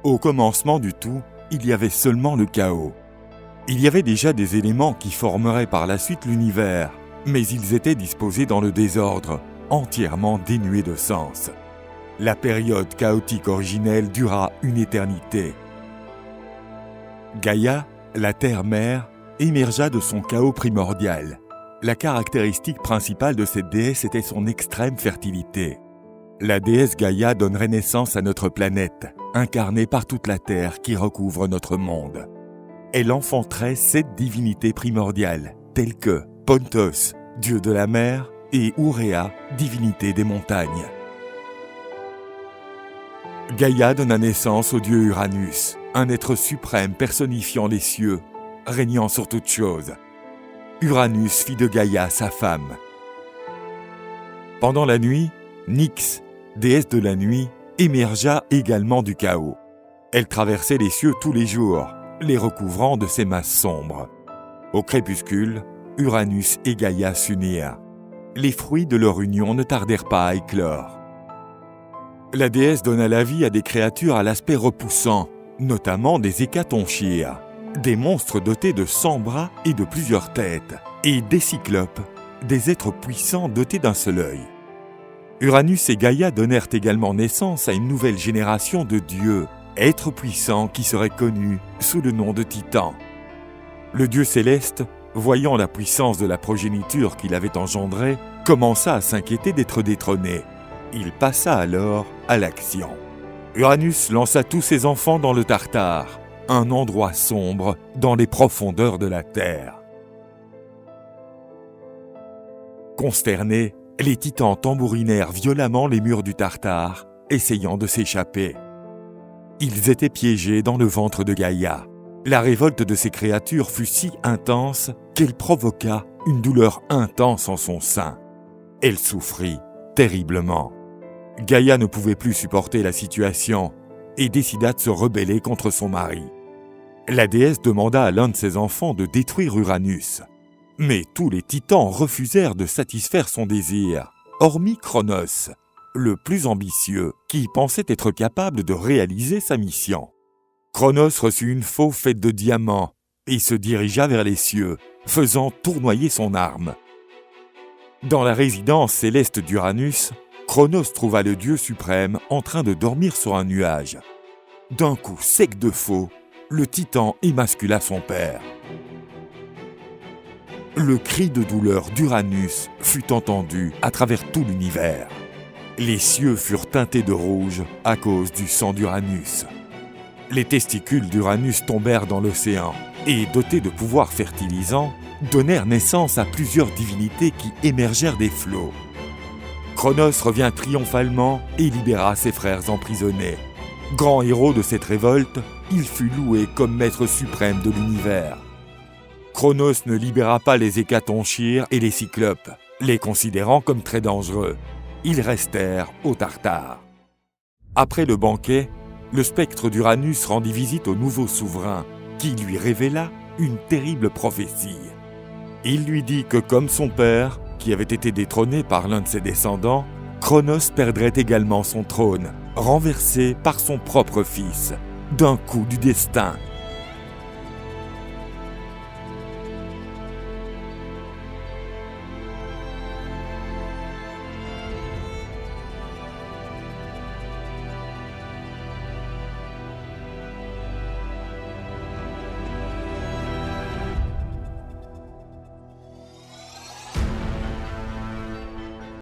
Au commencement du tout, il y avait seulement le chaos. Il y avait déjà des éléments qui formeraient par la suite l'univers, mais ils étaient disposés dans le désordre, entièrement dénués de sens. La période chaotique originelle dura une éternité. Gaïa, la terre-mère, émergea de son chaos primordial. La caractéristique principale de cette déesse était son extrême fertilité. La déesse Gaïa donnerait naissance à notre planète, incarnée par toute la terre qui recouvre notre monde. Elle enfanterait 7 divinités primordiales, telles que Pontos, dieu de la mer, et Ourea, divinité des montagnes. Gaïa donna naissance au dieu Uranus, un être suprême personnifiant les cieux, régnant sur toute chose. Uranus fit de Gaïa sa femme. Pendant la nuit, Nyx, déesse de la nuit, émergea également du chaos. Elle traversait les cieux tous les jours, les recouvrant de ses masses sombres. Au crépuscule, Uranus et Gaïa s'unirent. Les fruits de leur union ne tardèrent pas à éclore. La déesse donna la vie à des créatures à l'aspect repoussant, notamment des hécatonchires, des monstres dotés de 100 bras et de plusieurs têtes, et des cyclopes, des êtres puissants dotés d'un seul œil. Uranus et Gaïa donnèrent également naissance à une nouvelle génération de dieux, êtres puissants qui seraient connus sous le nom de Titans. Le dieu céleste, voyant la puissance de la progéniture qu'il avait engendrée, commença à s'inquiéter d'être détrôné. Il passa alors à l'action. Uranus lança tous ses enfants dans le Tartare, un endroit sombre dans les profondeurs de la terre. Consternés, les titans tambourinèrent violemment les murs du Tartare, essayant de s'échapper. Ils étaient piégés dans le ventre de Gaïa. La révolte de ces créatures fut si intense qu'elle provoqua une douleur intense en son sein. Elle souffrit terriblement. Gaïa ne pouvait plus supporter la situation et décida de se rebeller contre son mari. La déesse demanda à l'un de ses enfants de détruire Uranus. Mais tous les titans refusèrent de satisfaire son désir, hormis Cronos, le plus ambitieux, qui pensait être capable de réaliser sa mission. Cronos reçut une faux faite de diamants et se dirigea vers les cieux, faisant tournoyer son arme. Dans la résidence céleste d'Uranus, Cronos trouva le dieu suprême en train de dormir sur un nuage. D'un coup sec de faux, le titan émascula son père. Le cri de douleur d'Uranus fut entendu à travers tout l'univers. Les cieux furent teintés de rouge à cause du sang d'Uranus. Les testicules d'Uranus tombèrent dans l'océan et, dotés de pouvoirs fertilisants, donnèrent naissance à plusieurs divinités qui émergèrent des flots. Cronos revint triomphalement et libéra ses frères emprisonnés. Grand héros de cette révolte, il fut loué comme maître suprême de l'univers. Cronos ne libéra pas les hécatonchires et les cyclopes, les considérant comme très dangereux. Ils restèrent au Tartare. Après le banquet, le spectre d'Uranus rendit visite au nouveau souverain, qui lui révéla une terrible prophétie. Il lui dit que comme son père, qui avait été détrôné par l'un de ses descendants, Cronos perdrait également son trône, renversé par son propre fils, d'un coup du destin.